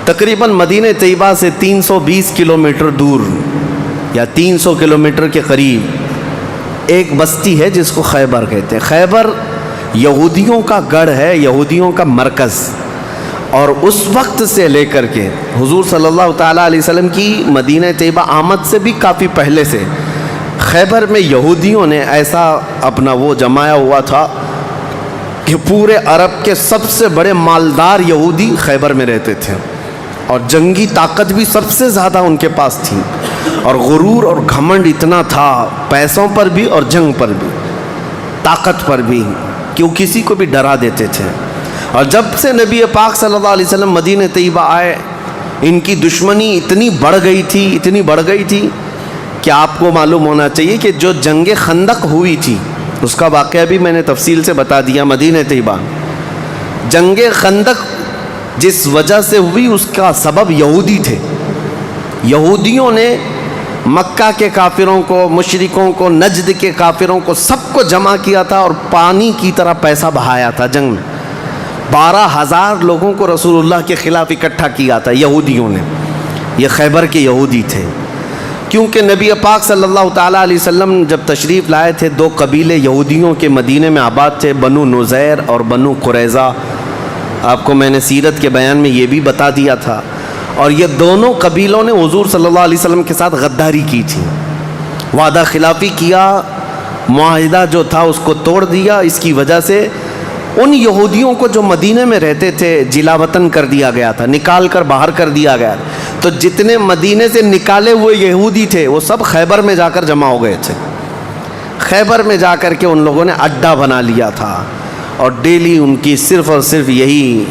تقریباً مدینہ طیبہ سے 320 کلومیٹر دور یا 300 کلومیٹر کے قریب ایک بستی ہے جس کو خیبر کہتے ہیں۔ خیبر یہودیوں کا گڑھ ہے، یہودیوں کا مرکز، اور اس وقت سے لے کر کے حضور صلی اللہ تعالیٰ علیہ وسلم کی مدینہ طیبہ آمد سے بھی کافی پہلے سے خیبر میں یہودیوں نے ایسا اپنا وہ جمایا ہوا تھا کہ پورے عرب کے سب سے بڑے مالدار یہودی خیبر میں رہتے تھے، اور جنگی طاقت بھی سب سے زیادہ ان کے پاس تھی، اور غرور اور گھمنڈ اتنا تھا، پیسوں پر بھی اور جنگ پر بھی، طاقت پر بھی، کہ وہ کسی کو بھی ڈرا دیتے تھے۔ اور جب سے نبی پاک صلی اللہ علیہ وسلم مدینہ طیبہ آئے، ان کی دشمنی اتنی بڑھ گئی تھی کہ آپ کو معلوم ہونا چاہیے کہ جو جنگ خندق ہوئی تھی اس کا واقعہ بھی میں نے تفصیل سے بتا دیا۔ مدینہ طیبہ جنگ خندق جس وجہ سے ہوئی اس کا سبب یہودی تھے۔ یہودیوں نے مکہ کے کافروں کو، مشرکوں کو، نجد کے کافروں کو، سب کو جمع کیا تھا اور پانی کی طرح پیسہ بہایا تھا جنگ میں۔ 12,000 لوگوں کو رسول اللہ کے خلاف اکٹھا کیا تھا یہودیوں نے۔ یہ خیبر کے یہودی تھے، کیونکہ نبی پاک صلی اللہ تعالیٰ علیہ وسلم جب تشریف لائے تھے 2 قبیلے یہودیوں کے مدینے میں آباد تھے، بنو نذیر اور بنو قریظہ۔ آپ کو میں نے سیرت کے بیان میں یہ بھی بتا دیا تھا، اور یہ دونوں قبیلوں نے حضور صلی اللہ علیہ وسلم کے ساتھ غداری کی تھی، وعدہ خلافی کیا، معاہدہ جو تھا اس کو توڑ دیا۔ اس کی وجہ سے ان یہودیوں کو جو مدینے میں رہتے تھے جلا وطن کر دیا گیا تھا، نکال کر باہر کر دیا گیا۔ تو جتنے مدینے سے نکالے ہوئے یہودی تھے وہ سب خیبر میں جا کر جمع ہو گئے تھے۔ خیبر میں جا کر کے ان لوگوں نے اڈا بنا لیا تھا، اور ڈیلی ان کی صرف اور صرف یہی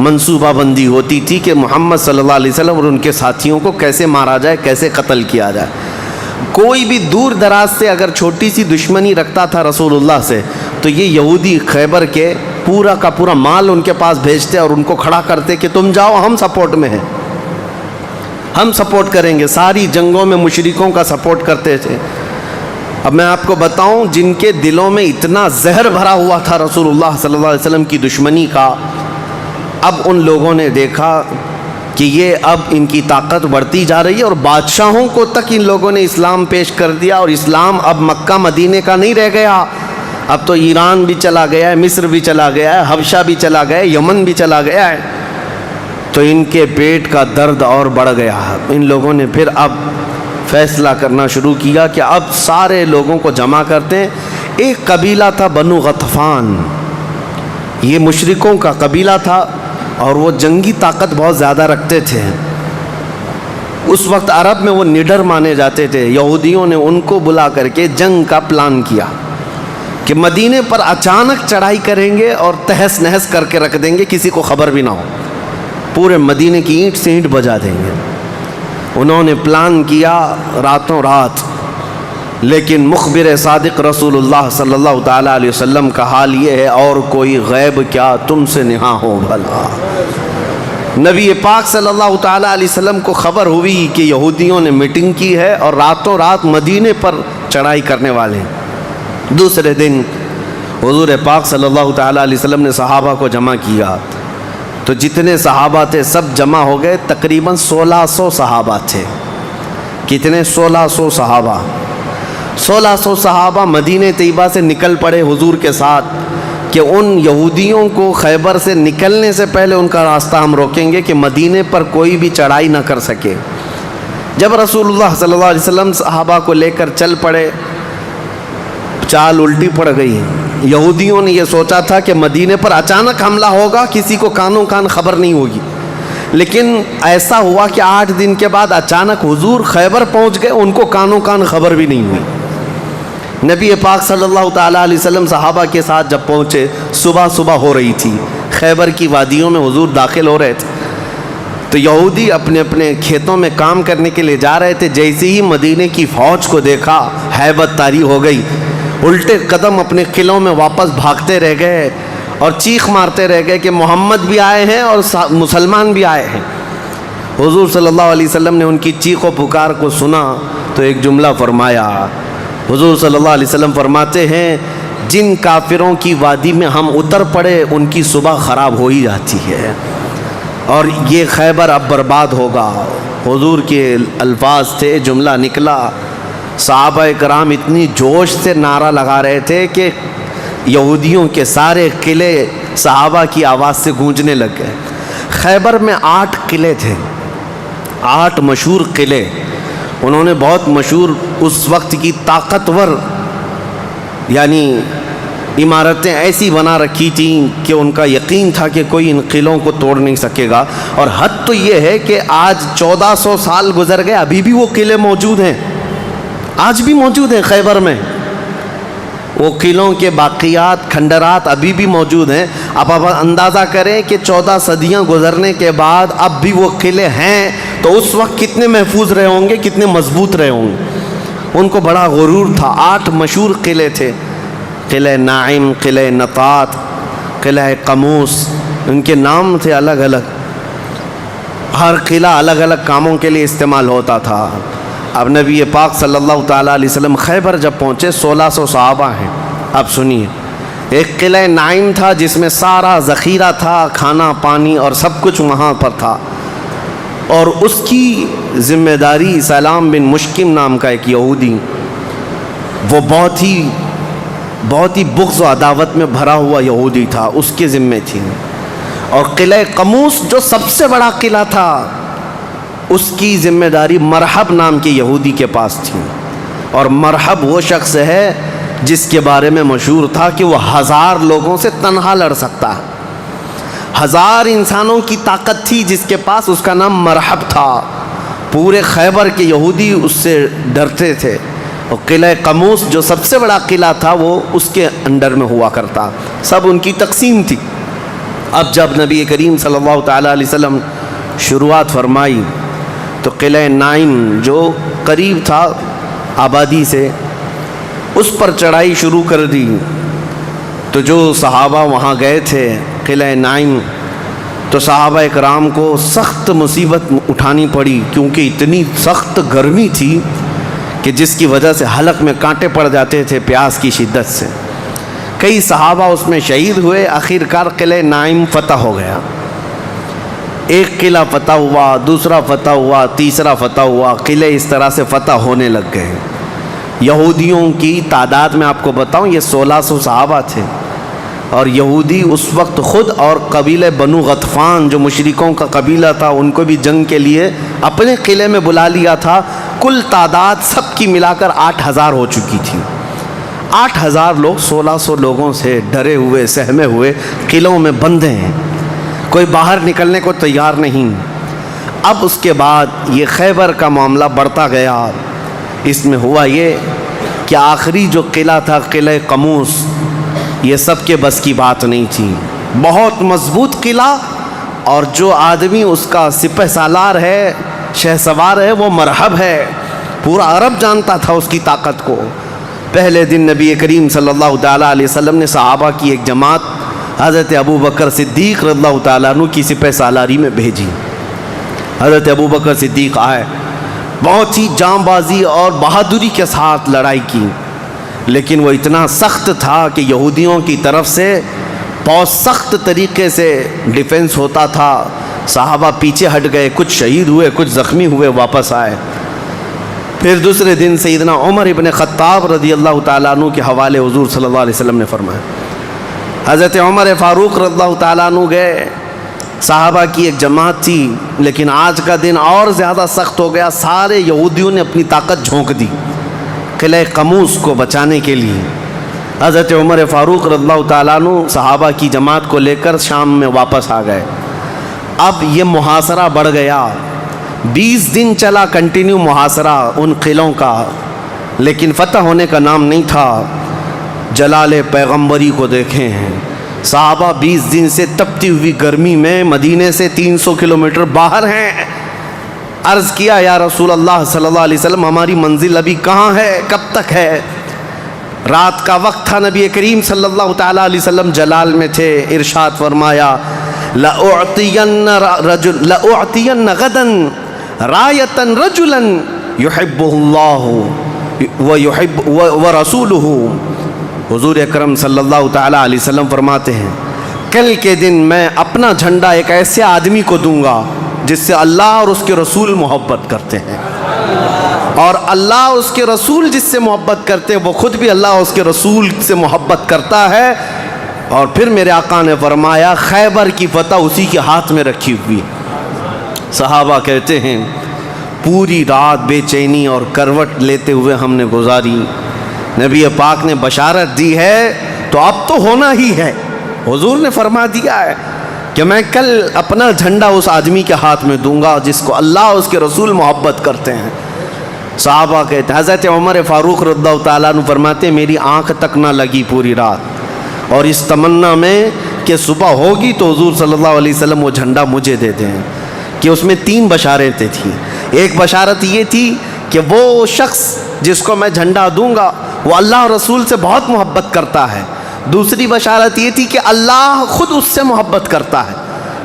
منصوبہ بندی ہوتی تھی کہ محمد صلی اللہ علیہ وسلم اور ان کے ساتھیوں کو کیسے مارا جائے، کیسے قتل کیا جائے۔ کوئی بھی دور دراز سے اگر چھوٹی سی دشمنی رکھتا تھا رسول اللہ سے تو یہ یہودی خیبر کے پورا کا پورا مال ان کے پاس بھیجتے اور ان کو کھڑا کرتے کہ تم جاؤ، ہم سپورٹ میں ہیں، ہم سپورٹ کریں گے۔ ساری جنگوں میں مشرکوں کا سپورٹ کرتے تھے۔ اب میں آپ کو بتاؤں، جن کے دلوں میں اتنا زہر بھرا ہوا تھا رسول اللہ صلی اللہ علیہ وسلم کی دشمنی کا، اب ان لوگوں نے دیکھا کہ یہ اب ان کی طاقت بڑھتی جا رہی ہے، اور بادشاہوں کو تک ان لوگوں نے اسلام پیش کر دیا، اور اسلام اب مکہ مدینے کا نہیں رہ گیا، اب تو ایران بھی چلا گیا ہے، مصر بھی چلا گیا ہے، حبشہ بھی چلا گیا ہے، یمن بھی چلا گیا ہے۔ تو ان کے پیٹ کا درد اور بڑھ گیا۔ ان لوگوں نے پھر اب فیصلہ کرنا شروع کیا کہ اب سارے لوگوں کو جمع کرتے ہیں۔ ایک قبیلہ تھا بنو غطفان، یہ مشرکوں کا قبیلہ تھا، اور وہ جنگی طاقت بہت زیادہ رکھتے تھے۔ اس وقت عرب میں وہ نڈر مانے جاتے تھے۔ یہودیوں نے ان کو بلا کر کے جنگ کا پلان کیا کہ مدینے پر اچانک چڑھائی کریں گے اور تہس نہس کر کے رکھ دیں گے، کسی کو خبر بھی نہ ہو، پورے مدینے کی اینٹ سے اینٹ بجا دیں گے۔ انہوں نے پلان کیا راتوں رات، لیکن مخبر صادق رسول اللہ صلی اللہ تعالیٰ علیہ وسلم کا حال یہ ہے، اور کوئی غیب کیا تم سے نہاں ہو بھلا۔ نبی پاک صلی اللہ تعالیٰ علیہ وسلم کو خبر ہوئی کہ یہودیوں نے میٹنگ کی ہے اور راتوں رات مدینے پر چڑھائی کرنے والے ہیں۔ دوسرے دن حضور پاک صلی اللہ تعالیٰ علیہ وسلم نے صحابہ کو جمع کیا، تو جتنے صحابہ تھے سب جمع ہو گئے، تقریباً 1600 صحابہ تھے۔ کتنے؟ 1600 صحابہ۔ 1600 صحابہ مدینہ طیبہ سے نکل پڑے حضور کے ساتھ کہ ان یہودیوں کو خیبر سے نکلنے سے پہلے ان کا راستہ ہم روکیں گے کہ مدینے پر کوئی بھی چڑھائی نہ کر سکے۔ جب رسول اللہ صلی اللہ علیہ وسلم صحابہ کو لے کر چل پڑے، چال الٹی پڑ گئی۔ یہودیوں نے یہ سوچا تھا کہ مدینے پر اچانک حملہ ہوگا، کسی کو کانوں کان خبر نہیں ہوگی، لیکن ایسا ہوا کہ 8 دن کے بعد اچانک حضور خیبر پہنچ گئے، ان کو کانوں کان خبر بھی نہیں ہوئی۔ نبی پاک صلی اللہ تعالیٰ علیہ وسلم صحابہ کے ساتھ جب پہنچے، صبح ہو رہی تھی، خیبر کی وادیوں میں حضور داخل ہو رہے تھے، تو یہودی اپنے اپنے کھیتوں میں کام کرنے کے لیے جا رہے تھے۔ جیسے ہی مدینے کی فوج کو دیکھا، ہیبت طاری ہو گئی، الٹے قدم اپنے قلعوں میں واپس بھاگتے رہ گئے اور چیخ مارتے رہ گئے کہ محمد بھی آئے ہیں اور مسلمان بھی آئے ہیں۔ حضور صلی اللہ علیہ وسلم نے ان کی چیخ و پکار کو سنا تو ایک جملہ فرمایا۔ حضور صلی اللہ علیہ وسلم فرماتے ہیں، جن کافروں کی وادی میں ہم اتر پڑے ان کی صبح خراب ہو ہی جاتی ہے۔ اور یہ خیبر اب برباد ہوگا۔ حضور کے الفاظ تھے، جملہ نکلا، صحابہ کرام اتنی جوش سے نعرہ لگا رہے تھے کہ یہودیوں کے سارے قلعے صحابہ کی آواز سے گونجنے لگ گئے۔ خیبر میں 8 قلعے تھے، 8 مشہور قلعے۔ انہوں نے بہت مشہور اس وقت کی طاقتور یعنی عمارتیں ایسی بنا رکھی تھیں کہ ان کا یقین تھا کہ کوئی ان قلعوں کو توڑ نہیں سکے گا۔ اور حد تو یہ ہے کہ آج 1400 سال گزر گئے، ابھی بھی وہ قلعے موجود ہیں، آج بھی موجود ہیں خیبر میں۔ وہ قلعوں کے باقیات، کھنڈرات ابھی بھی موجود ہیں۔ اب آپ اندازہ کریں کہ 14 صدیاں گزرنے کے بعد اب بھی وہ قلعے ہیں تو اس وقت کتنے محفوظ رہے ہوں گے، کتنے مضبوط رہے ہوں گے۔ ان کو بڑا غرور تھا۔ 8 مشہور قلعے تھے، قلعہ نائم، قلعہ نطات، قلعہ قموس، ان کے نام تھے الگ الگ۔ ہر قلعہ الگ الگ کاموں کے لیے استعمال ہوتا تھا۔ اب نبی پاک صلی اللہ تعالیٰ علیہ وسلم خیبر جب پہنچے، 1600 صحابہ ہیں۔ اب سنیے، ایک قلعہ نائم تھا جس میں سارا ذخیرہ تھا، کھانا پانی اور سب کچھ وہاں پر تھا، اور اس کی ذمہ داری سلام بن مشکم نام کا ایک یہودی، وہ بہت ہی بغض و عداوت میں بھرا ہوا یہودی تھا، اس کے ذمے تھی۔ اور قلعہ قموس جو سب سے بڑا قلعہ تھا، اس کی ذمہ داری مرحب نام کے یہودی کے پاس تھی۔ اور مرحب وہ شخص ہے جس کے بارے میں مشہور تھا کہ وہ 1000 لوگوں سے تنہا لڑ سکتا ہے۔ 1000 انسانوں کی طاقت تھی جس کے پاس، اس کا نام مرحب تھا۔ پورے خیبر کے یہودی اس سے ڈرتے تھے۔ اور قلعہ قموس جو سب سے بڑا قلعہ تھا وہ اس کے انڈر میں ہوا کرتا، سب ان کی تقسیم تھی۔ اب جب نبی کریم صلی اللہ تعالیٰ علیہ وسلم شروعات فرمائی تو قلعہ نائم جو قریب تھا آبادی سے، اس پر چڑھائی شروع کر دی۔ تو جو صحابہ وہاں گئے تھے قلعہ نائم، تو صحابہ اکرام کو سخت مصیبت اٹھانی پڑی، کیونکہ اتنی سخت گرمی تھی کہ جس کی وجہ سے حلق میں کانٹے پڑ جاتے تھے پیاس کی شدت سے۔ کئی صحابہ اس میں شہید ہوئے۔ آخرکار قلعہ نائم فتح ہو گیا۔ ایک قلعہ فتح ہوا، دوسرا فتح ہوا، تیسرا فتح ہوا، قلعے اس طرح سے فتح ہونے لگ گئے۔ یہودیوں کی تعداد میں آپ کو بتاؤں، یہ 1600 صحابہ تھے، اور یہودی اس وقت خود اور قبیلہ بنو غطفان جو مشرکوں کا قبیلہ تھا، ان کو بھی جنگ کے لیے اپنے قلعے میں بلا لیا تھا۔ کل تعداد سب کی ملا کر 8000 ہو چکی تھی۔ 8000 لوگ 1600 لوگوں سے ڈرے ہوئے، سہمے ہوئے قلعوں میں بندے ہیں، کوئی باہر نکلنے کو تیار نہیں۔ اب اس کے بعد یہ خیبر کا معاملہ بڑھتا گیا۔ اس میں ہوا یہ کہ آخری جو قلعہ تھا قلعہ قموس، یہ سب کے بس کی بات نہیں تھی۔ بہت مضبوط قلعہ، اور جو آدمی اس کا سپہ سالار ہے، شہ سوار ہے، وہ مرحب ہے۔ پورا عرب جانتا تھا اس کی طاقت کو۔ پہلے دن نبی کریم صلی اللہ تعالیٰ علیہ وسلم نے صحابہ کی ایک جماعت حضرت ابو بکر صدیق رضی اللہ تعالیٰ عنہ کی سپہ سالاری میں بھیجی۔ حضرت ابو بکر صدیق آئے، بہت ہی جاں بازی اور بہادری کے ساتھ لڑائی کی، لیکن وہ اتنا سخت تھا کہ یہودیوں کی طرف سے بہت سخت طریقے سے ڈیفنس ہوتا تھا۔ صحابہ پیچھے ہٹ گئے، کچھ شہید ہوئے، کچھ زخمی ہوئے، واپس آئے۔ پھر دوسرے دن سیدنا عمر ابن خطاب رضی اللہ تعالیٰ عنہ کے حوالے حضور صلی اللہ علیہ وسلم نے فرمایا۔ حضرت عمر فاروق رضی اللہ تعالیٰ عنہ گئے، صحابہ کی ایک جماعت تھی، لیکن آج کا دن اور زیادہ سخت ہو گیا۔ سارے یہودیوں نے اپنی طاقت جھونک دی قلعہ قموس کو بچانے کے لیے۔ حضرت عمر فاروق رضی اللہ تعالیٰ عنہ صحابہ کی جماعت کو لے کر شام میں واپس آ گئے۔ اب یہ محاصرہ بڑھ گیا، 20 دن چلا کنٹینیو محاصرہ ان قلعوں کا، لیکن فتح ہونے کا نام نہیں تھا۔ جلال پیغمبری کو دیکھیں ہیں، صحابہ 20 دن سے تپتی ہوئی گرمی میں مدینے سے 300 کلومیٹر باہر ہیں۔ عرض کیا، یا رسول اللہ صلی اللہ علیہ وسلم، ہماری منزل ابھی کہاں ہے، کب تک ہے؟ رات کا وقت تھا، نبی کریم صلی اللہ تعالیٰ علیہ وسلم جلال میں تھے۔ ارشاد فرمایا، لَأُعْطِيَنَّ غَدًا رَایَةً رَجُلًا يُحِبُّهُ اللَّهُ وَرَسُولُهُ۔ حضور اکرم صلی اللہ تعالیٰ علیہ وسلم فرماتے ہیں، کل کے دن میں اپنا جھنڈا ایک ایسے آدمی کو دوں گا جس سے اللہ اور اس کے رسول محبت کرتے ہیں، اور اللہ اور اس کے رسول جس سے محبت کرتے ہیں وہ خود بھی اللہ اور اس کے رسول سے محبت کرتا ہے۔ اور پھر میرے آقا نے فرمایا خیبر کی فتح اسی کے ہاتھ میں رکھی ہوئی۔ صحابہ کہتے ہیں پوری رات بے چینی اور کروٹ لیتے ہوئے ہم نے گزاری، نبی پاک نے بشارت دی ہے تو اب تو ہونا ہی ہے۔ حضور نے فرما دیا ہے کہ میں کل اپنا جھنڈا اس آدمی کے ہاتھ میں دوں گا جس کو اللہ اور اس کے رسول محبت کرتے ہیں۔ صحابہ کہتے ہیں، حضرت عمر فاروق رضی اللہ تعالیٰ عنہ فرماتے ہیں میری آنکھ تک نہ لگی پوری رات، اور اس تمنا میں کہ صبح ہوگی تو حضور صلی اللہ علیہ وسلم وہ جھنڈا مجھے دے دیں، کہ اس میں 3 بشارتیں تھیں۔ ایک بشارت یہ تھی کہ وہ شخص جس کو میں جھنڈا دوں گا وہ اللہ اور رسول سے بہت محبت کرتا ہے۔ دوسری بشارت یہ تھی کہ اللہ خود اس سے محبت کرتا ہے۔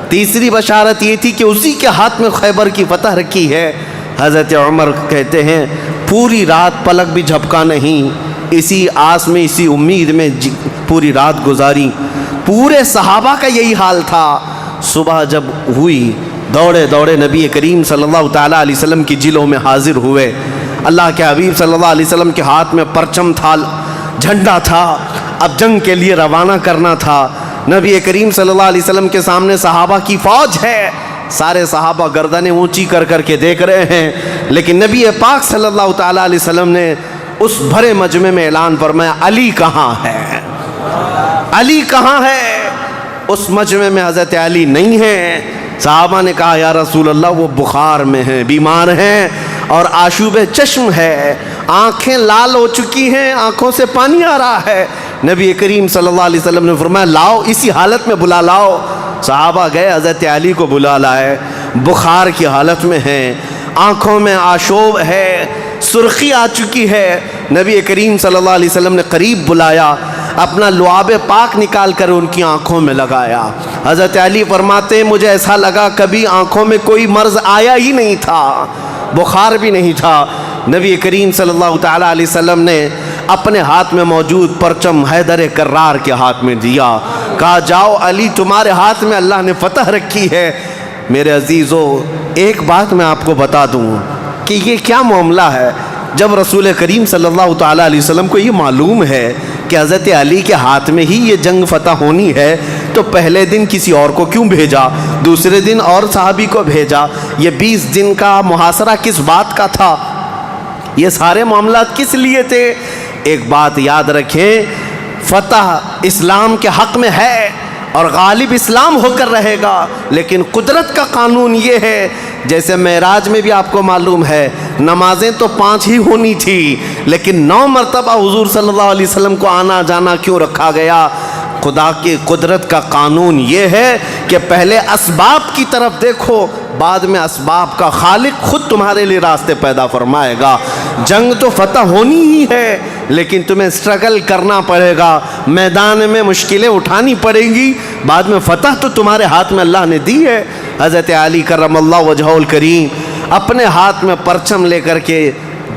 تیسری بشارت یہ تھی کہ اسی کے ہاتھ میں خیبر کی فتح رکھی ہے۔ حضرت عمر کہتے ہیں پوری رات پلک بھی جھپکا نہیں، اسی آس میں اسی امید میں پوری رات گزاری۔ پورے صحابہ کا یہی حال تھا۔ صبح جب ہوئی دوڑے دوڑے نبی کریم صلی اللہ تعالیٰ علیہ وسلم کی جلوں میں حاضر ہوئے۔ اللہ کے حبیب صلی اللہ علیہ وسلم کے ہاتھ میں پرچم تھا، جھنڈا تھا، اب جنگ کے لیے روانہ کرنا تھا۔ نبی کریم صلی اللہ علیہ وسلم کے سامنے صحابہ کی فوج ہے، سارے صحابہ گردنیں اونچی کر کر کے دیکھ رہے ہیں، لیکن نبی پاک صلی اللہ تعالیٰ علیہ وسلم نے اس بھرے مجمع میں اعلان فرمایا علی کہاں ہے، علی کہاں ہے؟ اس مجمع میں حضرت علی نہیں ہے۔ صحابہ نے کہا یا رسول اللہ وہ بخار میں ہیں، بیمار ہیں اور آشوب چشم ہے، آنکھیں لال ہو چکی ہیں، آنکھوں سے پانی آ رہا ہے۔ نبی کریم صلی اللہ علیہ وسلم نے فرمایا لاؤ، اسی حالت میں بلا لاؤ۔ صحابہ گئے، حضرت علی کو بلا لائے، بخار کی حالت میں ہیں، آنکھوں میں آشوب ہے، سرخی آ چکی ہے۔ نبی کریم صلی اللہ علیہ وسلم نے قریب بلایا، اپنا لعاب پاک نکال کر ان کی آنکھوں میں لگایا۔ حضرت علی فرماتے ہیں مجھے ایسا لگا کبھی آنکھوں میں کوئی مرض آیا ہی نہیں تھا، بخار بھی نہیں تھا۔ نبی کریم صلی اللہ تعالیٰ علیہ وسلم نے اپنے ہاتھ میں موجود پرچم حیدر کرار کے ہاتھ میں دیا، کہا جاؤ علی تمہارے ہاتھ میں اللہ نے فتح رکھی ہے۔ میرے عزیزو ایک بات میں آپ کو بتا دوں کہ یہ کیا معاملہ ہے، جب رسول کریم صلی اللہ تعالیٰ علیہ وسلم کو یہ معلوم ہے کہ حضرت علی کے ہاتھ میں ہی یہ جنگ فتح ہونی ہے تو پہلے دن کسی اور کو کیوں بھیجا، دوسرے دن اور صحابی کو بھیجا؟ یہ 20 دن کا محاصرہ کس بات کا تھا؟ یہ سارے معاملات کس لیے تھے؟ ایک بات یاد رکھیں، فتح اسلام کے حق میں ہے اور غالب اسلام ہو کر رہے گا، لیکن قدرت کا قانون یہ ہے، جیسے معراج میں بھی آپ کو معلوم ہے نمازیں تو 5 ہی ہونی تھی، لیکن 9 مرتبہ حضور صلی اللہ علیہ وسلم کو آنا جانا کیوں رکھا گیا؟ خدا کی قدرت کا قانون یہ ہے کہ پہلے اسباب کی طرف دیکھو، بعد میں اسباب کا خالق خود تمہارے لیے راستے پیدا فرمائے گا۔ جنگ تو فتح ہونی ہی ہے، لیکن تمہیں سٹرگل کرنا پڑے گا، میدان میں مشکلیں اٹھانی پڑیں گی، بعد میں فتح تو تمہارے ہاتھ میں اللہ نے دی ہے۔ حضرت علی کرم اللہ وجہہ الکریم اپنے ہاتھ میں پرچم لے کر کے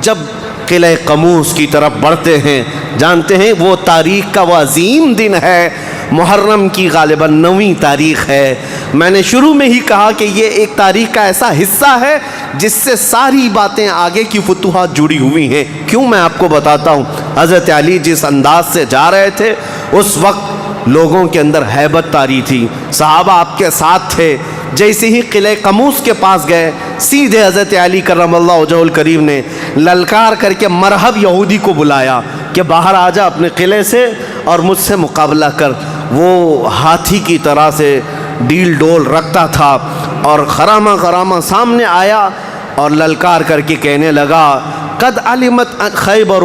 جب قلعہ قموس کی طرف بڑھتے ہیں، جانتے ہیں وہ تاریخ کا وہ عظیم دن ہے، محرم کی غالباً 9ویں تاریخ ہے۔ میں نے شروع میں ہی کہا کہ یہ ایک تاریخ کا ایسا حصہ ہے جس سے ساری باتیں آگے کی فتوحات جڑی ہوئی ہیں۔ کیوں میں آپ کو بتاتا ہوں، حضرت علی جس انداز سے جا رہے تھے اس وقت لوگوں کے اندر ہیبت طاری تھی، صحابہ آپ کے ساتھ تھے۔ جیسے ہی قلعہ قموس کے پاس گئے، سیدھے حضرت علی کرم اللہ وجہہ الکریم نے للکار کر کے مرحب یہودی کو بلایا کہ باہر آ جا اپنے قلعے سے اور مجھ سے مقابلہ کر۔ وہ ہاتھی کی طرح سے ڈیل ڈول رکھتا تھا اور خرامہ خرامہ سامنے آیا اور للکار کر کے کہنے لگا قد علمت خیبر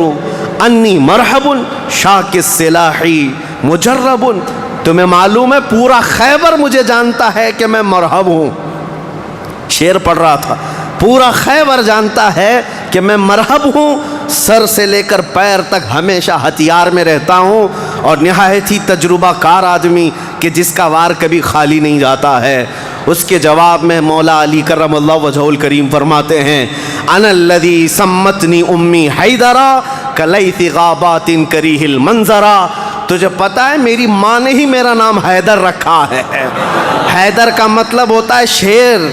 انی مرحب شاک السلاح مجرب، تمہیں معلوم ہے پورا خیبر مجھے جانتا ہے کہ میں مرحب ہوں۔ شعر پڑھ رہا تھا، پورا خیبر جانتا ہے کہ میں مرحب ہوں، سر سے لے کر پیر تک ہمیشہ ہتھیار میں رہتا ہوں اور نہایت ہی تجربہ کار آدمی کہ جس کا وار کبھی خالی نہیں جاتا ہے۔ اس کے جواب میں مولا علی کرم اللہ وجہہ الکریم فرماتے ہیں انا الذی سمتنی امی حیدرا کلیث غابات کریہ المنظرا، تجھے پتا ہے میری ماں نے ہی میرا نام حیدر رکھا ہے. حیدر کا مطلب ہوتا ہے شیر.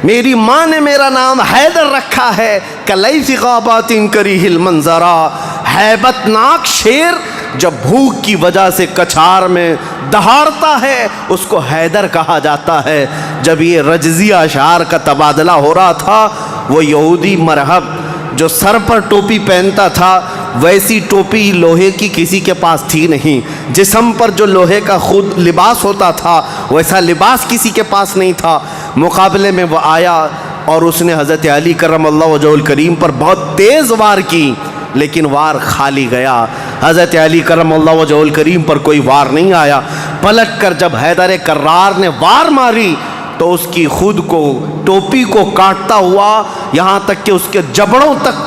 میری ماں نے میرا نام حیدر رکھا ہے. کلیث غابات کریہ المنظرا. ہیبت ناک شیر جب بھوک کی وجہ سے کچھار میں دہاڑتا ہے اس کو حیدر کہا جاتا ہے. جب یہ رجزی اشعار کا تبادلہ ہو رہا تھا، وہ یہودی مرہب جو سر پر ٹوپی پہنتا تھا ویسی ٹوپی لوہے کی کسی کے پاس تھی نہیں. جسم پر جو لوہے کا خود لباس ہوتا تھا ویسا لباس کسی کے پاس نہیں تھا. مقابلے میں وہ آیا اور اس نے حضرت علی کرم اللہ وجہہ الکریم پر بہت تیز وار کی، لیکن وار خالی گیا. حضرت علی کرم اللہ وجہہ الکریم پر کوئی وار نہیں آیا. پلٹ کر جب حیدر کرار نے وار ماری تو اس کی خود کو ٹوپی کو کاٹتا ہوا یہاں تک کہ اس کے جبڑوں تک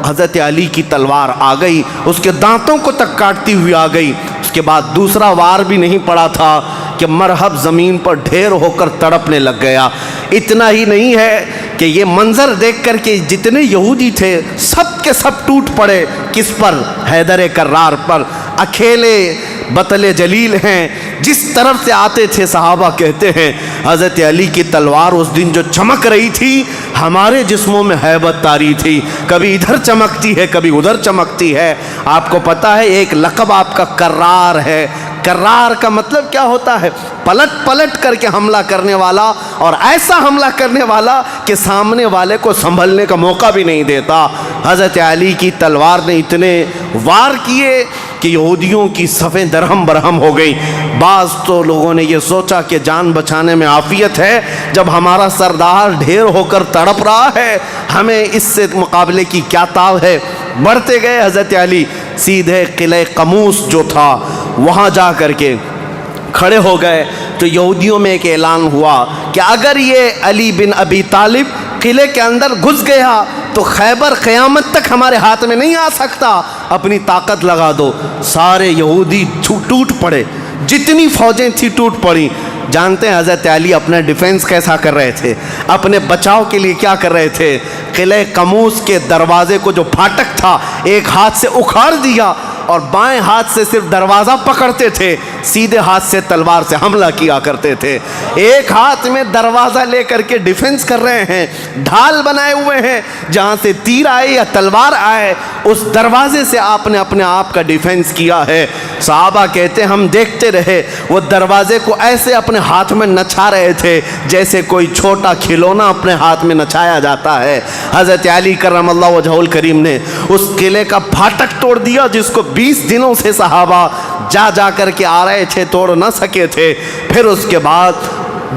حضرت علی کی تلوار آ گئی، اس کے دانتوں کو تک کاٹتی ہوئی آ گئی. اس کے بعد دوسرا وار بھی نہیں پڑا تھا کہ مرہب زمین پر ڈھیر ہو کر تڑپنے لگ گیا. اتنا ہی نہیں ہے کہ یہ منظر دیکھ کر کے جتنے یہودی تھے سب کے سب ٹوٹ پڑے. کس پر؟ حیدر کرار پر. اکیلے بطل جلیل ہیں، جس طرف سے آتے تھے صحابہ کہتے ہیں حضرت علی کی تلوار اس دن جو چمک رہی تھی ہمارے جسموں میں ہیبت طاری تھی. کبھی ادھر چمکتی ہے کبھی ادھر چمکتی ہے. آپ کو پتا ہے ایک لقب آپ کا کرار ہے. کرار کا مطلب کیا ہوتا ہے؟ پلٹ پلٹ کر کے حملہ کرنے والا، اور ایسا حملہ کرنے والا کہ سامنے والے کو سنبھلنے کا موقع بھی نہیں دیتا. حضرت علی کی تلوار نے اتنے وار کیے کہ یہودیوں کی صفیں درہم برہم ہو گئی. بعض تو لوگوں نے یہ سوچا کہ جان بچانے میں عافیت ہے، جب ہمارا سردار ڈھیر ہو کر تڑپ رہا ہے ہمیں اس سے مقابلے کی کیا تاو ہے. بڑھتے گئے. حضرت علی سیدھے قلعہ قموس جو تھا وہاں جا کر کے کھڑے ہو گئے تو یہودیوں میں ایک اعلان ہوا کہ اگر یہ علی بن ابی طالب قلعے کے اندر گھس گیا تو خیبر قیامت تک ہمارے ہاتھ میں نہیں آ سکتا، اپنی طاقت لگا دو. سارے یہودی ٹوٹ پڑے، جتنی فوجیں تھیں ٹوٹ پڑی. جانتے ہیں حضرت علی اپنا ڈیفنس کیسا کر رہے تھے، اپنے بچاؤ کے لیے کیا کر رہے تھے؟ قلعہ قموس کے دروازے کو جو پھاٹک تھا ایک ہاتھ سے اکھاڑ دیا اور بائیں ہاتھ سے صرف دروازہ پکڑتے تھے، سیدھے ہاتھ سے تلوار سے حملہ کیا کرتے تھے. ایک ہاتھ میں دروازہ لے کر کے ڈیفنس کر رہے ہیں، ڈھال بنائے ہوئے ہیں، جہاں سے تیر آئے یا تلوار آئے اس دروازے سے آپ نے اپنے آپ کا ڈیفنس کیا ہے. صحابہ کہتے ہیں ہم دیکھتے رہے، وہ دروازے کو ایسے اپنے ہاتھ میں نچا رہے تھے جیسے کوئی چھوٹا کھلونا اپنے ہاتھ میں نچایا جاتا ہے. حضرت علی کرم اللہ وجہہ الکریم نے اس قلعے کا پھاٹک توڑ دیا جس کو 20 دنوں سے صحابہ جا کر کے آ رہے تھے، توڑ نہ سکے تھے. پھر اس کے بعد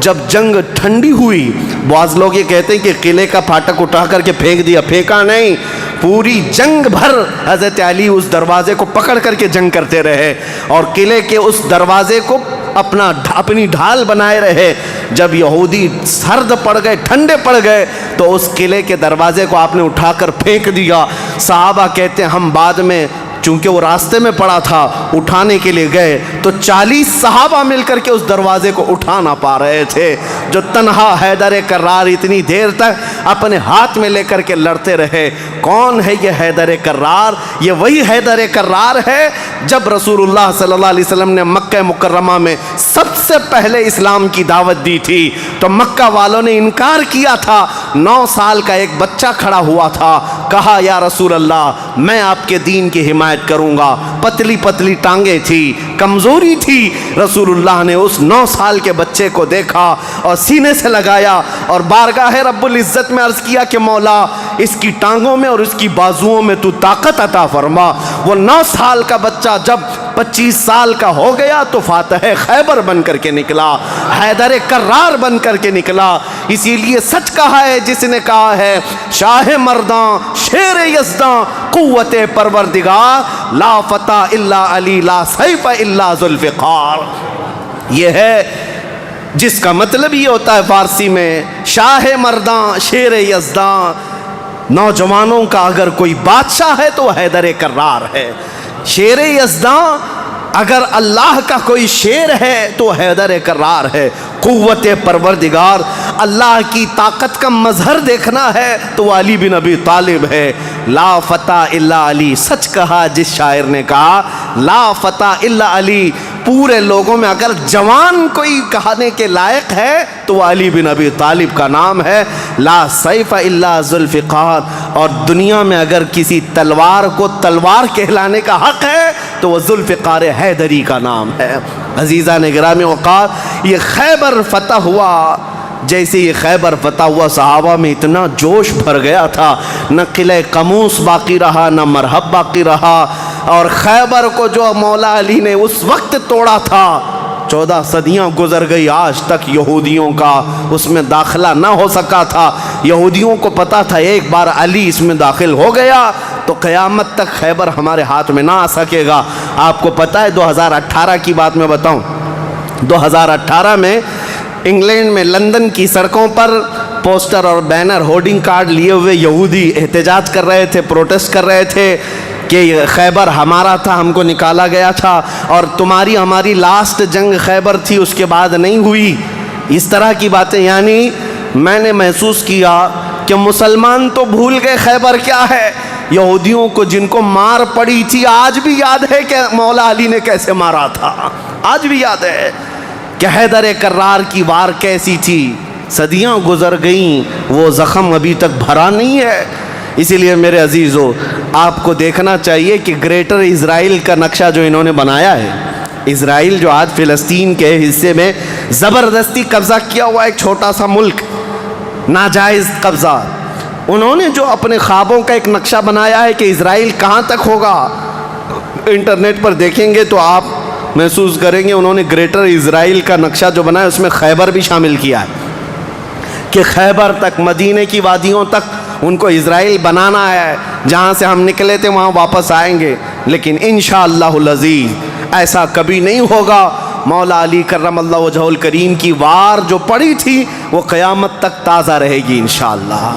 جب جنگ ٹھنڈی ہوئی، بعض لوگ یہ کہتے ہیں کہ قلعے کا پھاٹک اٹھا کر کے پھینک دیا، پھینکا نہیں. پوری جنگ بھر حضرت علی اس دروازے کو پکڑ کر کے جنگ کرتے رہے اور قلعے کے اس دروازے کو اپنی ڈھال بنائے رہے. جب یہودی سرد پڑ گئے، ٹھنڈے پڑ گئے تو اس قلعے کے دروازے کو آپ نے اٹھا کر پھینک دیا. صحابہ کہتے ہیں ہم بعد میں چونکہ وہ راستے میں پڑا تھا اٹھانے کے لیے گئے تو 40 صحابہ مل کر کے اس دروازے کو اٹھا نہ پا رہے تھے. جو تنہا حیدر کرار اتنی دیر تک اپنے ہاتھ میں لے کر کے لڑتے رہے. کون ہے یہ حیدر کرار؟ یہ وہی حیدر کرار ہے جب رسول اللہ صلی اللہ علیہ وسلم نے مکہ مکرمہ میں سب سے پہلے اسلام کی دعوت دی تھی تو مکہ والوں نے انکار کیا تھا. 9 سال کا ایک بچہ کھڑا ہوا تھا، کہا یا رسول اللہ میں آپ کے دین کی حمایت کروں گا. پتلی پتلی ٹانگیں تھی، کمزوری تھی. رسول اللہ نے اس 9 سال کے بچے کو دیکھا اور سینے سے لگایا اور بارگاہ رب العزت میں عرض کیا کہ مولا اس کی ٹانگوں میں اور اس کی بازوؤں میں تو طاقت عطا فرما. وہ 9 سال کا بچہ جب 25 سال کا ہو گیا تو فاتح خیبر بن کر کے نکلا، حیدر کرار بن کر کے نکلا. اسی لیے سچ کہا ہے جس نے کہا ہے شاہ مرداں شیر یزداں قوت پروردگار لا فتح الا علی لا سیف الا ذوالفقار. یہ ہے جس کا مطلب یہ ہوتا ہے فارسی میں شاہ مرداں شیر یزداں. نوجوانوں کا اگر کوئی بادشاہ ہے تو حیدر کرار ہے. شیر یزداں اگر اللہ کا کوئی شیر ہے تو حیدر کرار ہے. قوت پروردگار اللہ کی طاقت کا مظہر دیکھنا ہے تو وہ علی بن ابی طالب ہے۔ لا فتح الا علی، سچ کہا جس شاعر نے کہا لا فتح الا علی، پورے لوگوں میں اگر جوان کوئی کہانے کے لائق ہے تو وہ علی بن ابی طالب کا نام ہے۔ لا سیف الا ذوالفقار، اور دنیا میں اگر کسی تلوار کو تلوار کہلانے کا حق ہے تو وہ ذوالفقار حیدری کا نام ہے۔ عزیزان گرامی اوقات، یہ خیبر فتح ہوا، جیسے یہ خیبر فتح ہوا صحابہ میں اتنا جوش بھر گیا تھا، نہ قلعہ قموس باقی رہا، نہ مرحب باقی رہا، اور خیبر کو جو مولا علی نے اس وقت توڑا تھا 14 صدیاں گزر گئی، آج تک یہودیوں کا اس میں داخلہ نہ ہو سکا تھا۔ یہودیوں کو پتا تھا ایک بار علی اس میں داخل ہو گیا تو قیامت تک خیبر ہمارے ہاتھ میں نہ آ سکے گا۔ آپ کو پتا ہے 2018 کی بات میں بتاؤں، 2018 میں انگلینڈ میں لندن کی سڑکوں پر پوسٹر اور بینر ہورڈنگ کارڈ لیے ہوئے یہودی احتجاج کر رہے تھے، پروٹیسٹ کر رہے تھے کہ خیبر ہمارا تھا، ہم کو نکالا گیا تھا، اور تمہاری ہماری لاسٹ جنگ خیبر تھی، اس کے بعد نہیں ہوئی، اس طرح کی باتیں۔ یعنی میں نے محسوس کیا کہ مسلمان تو بھول گئے خیبر کیا ہے، یہودیوں کو جن کو مار پڑی تھی آج بھی یاد ہے کہ مولا علی نے کیسے مارا تھا، آج بھی یاد ہے کہ حیدر کرار کی وار کیسی تھی۔ صدیاں گزر گئیں، وہ زخم ابھی تک بھرا نہیں ہے۔ اسی لیے میرے عزیزو، آپ کو دیکھنا چاہیے کہ گریٹر اسرائیل کا نقشہ جو انہوں نے بنایا ہے، اسرائیل جو آج فلسطین کے حصے میں زبردستی قبضہ کیا ہوا ایک چھوٹا سا ملک، ناجائز قبضہ، انہوں نے جو اپنے خوابوں کا ایک نقشہ بنایا ہے کہ اسرائیل کہاں تک ہوگا، انٹرنیٹ پر دیکھیں گے تو آپ محسوس کریں گے انہوں نے گریٹر اسرائیل کا نقشہ جو بنایا اس میں خیبر بھی شامل کیا ہے کہ خیبر تک، مدینے کی وادیوں تک ان کو اسرائیل بنانا ہے، جہاں سے ہم نکلے تھے وہاں واپس آئیں گے، لیکن انشاءاللہ العزیز ایسا کبھی نہیں ہوگا۔ مولا علی کرم اللہ وجہہ الکریم کی وار جو پڑی تھی وہ قیامت تک تازہ رہے گی انشاءاللہ۔